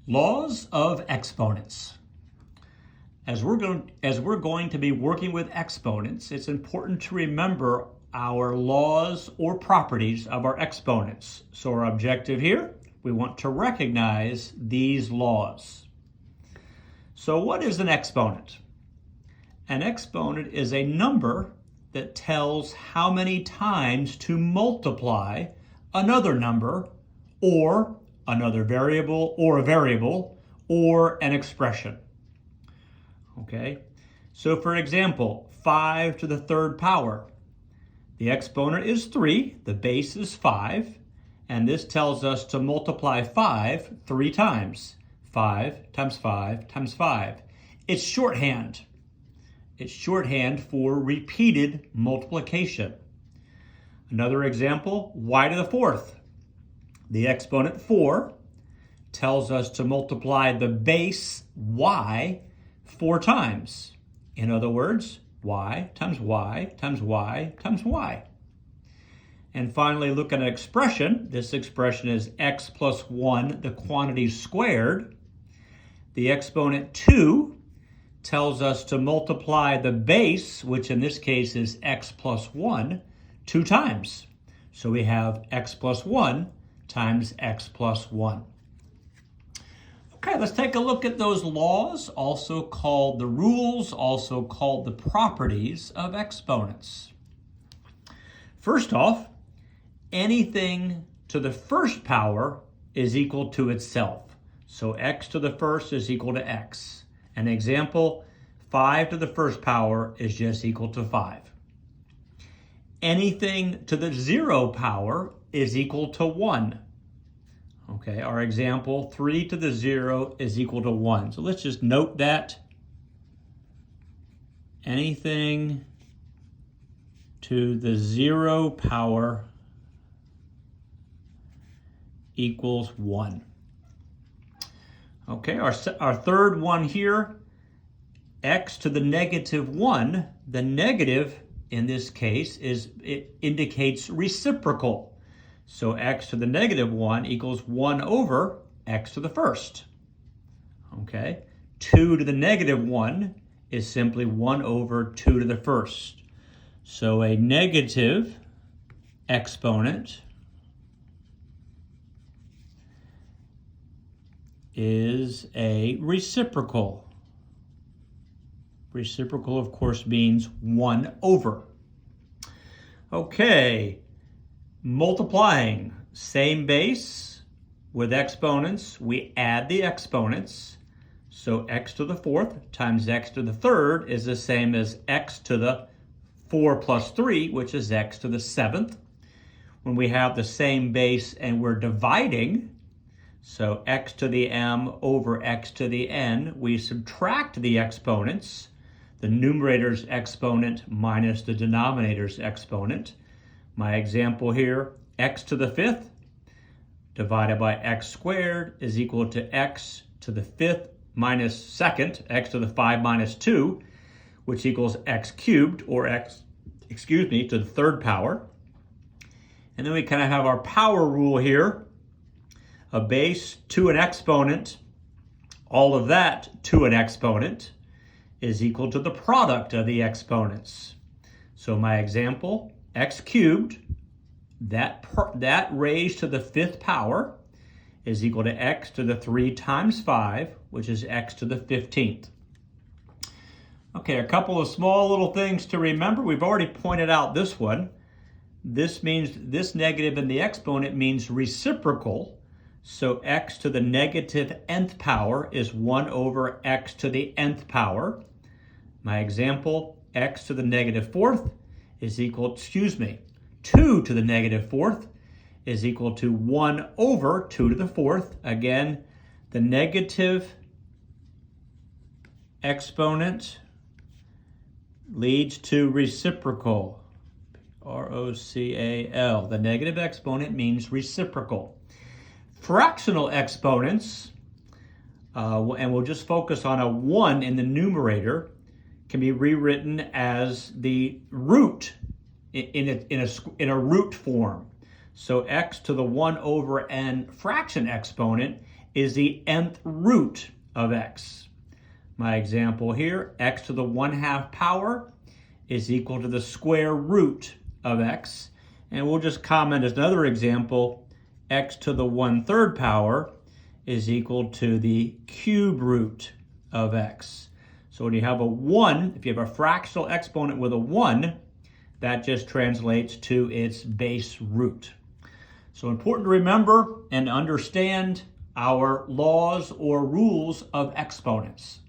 Laws of exponents. As we're going to be working with exponents, it's important to remember our laws or properties of our exponents. So our objective here, we want to recognize these laws. So what is an exponent? An exponent is a number that tells how many times to multiply another number or another variable or a variable or an expression. Okay, so for example, 5 to the third power. The exponent is 3, the base is 5, and this tells us to multiply 5 3 times. 5 times 5 times 5. It's shorthand. It's shorthand for repeated multiplication. Another example, y to the fourth. The exponent 4 tells us to multiply the base y 4 times. In other words, y times y times y times y. And finally, look at an expression. This expression is x plus 1, the quantity squared. The exponent 2 tells us to multiply the base, which in this case is x plus 1, 2 times. So we have x plus 1 times x plus 1. Okay, let's take a look at those laws, also called the rules, also called the properties of exponents. First off, anything to the first power is equal to itself. So x to the first is equal to x. An example, 5 to the first power is just equal to 5. Anything to the 0 power is equal to 1. Okay, our example, 3 to the 0 is equal to 1. So let's just note that. Anything to the 0 power equals 1. Okay, our third one here, x to the negative 1. The negative in this case it indicates reciprocal. So x to the negative 1 equals 1 over x to the first. Okay, 2 to the negative 1 is simply 1 over 2 to the first. So a negative exponent is a reciprocal. Reciprocal, of course, means 1 over. Okay, multiplying, same base with exponents. We add the exponents. So x to the fourth times x to the third is the same as x to the 4 plus 3, which is x to the seventh. When we have the same base and we're dividing, so x to the m over x to the n, we subtract the exponents, the numerator's exponent minus the denominator's exponent. My example here, x to the fifth divided by x squared is equal to x to the fifth minus second, x to the 5 minus 2, which equals x cubed, or to the third power. And then we kind of have our power rule here. A base to an exponent, all of that to an exponent is equal to the product of the exponents. So my example, x cubed, that raised to the fifth power is equal to x to the 3 times 5, which is x to the 15th. Okay, a couple of small little things to remember. We've already pointed out this one. This means this negative in the exponent means reciprocal. So x to the negative nth power is 1 over x to the nth power. My example, x to the negative fourth is equal, 2 to the negative fourth is equal to 1 over 2 to the fourth. Again, the negative exponent leads to reciprocal. R-O-C-A-L. The negative exponent means reciprocal. Fractional exponents, and we'll just focus on a 1 in the numerator, can be rewritten as the root in a root form. So x to the 1 over n fraction exponent is the nth root of x. My example here, x to the 1/2 power is equal to the square root of x. And we'll just comment as another example, x to the 1/3 power is equal to the cube root of x. So when you have a 1, if you have a fractional exponent with a 1, that just translates to its base root. So important to remember and understand our laws or rules of exponents.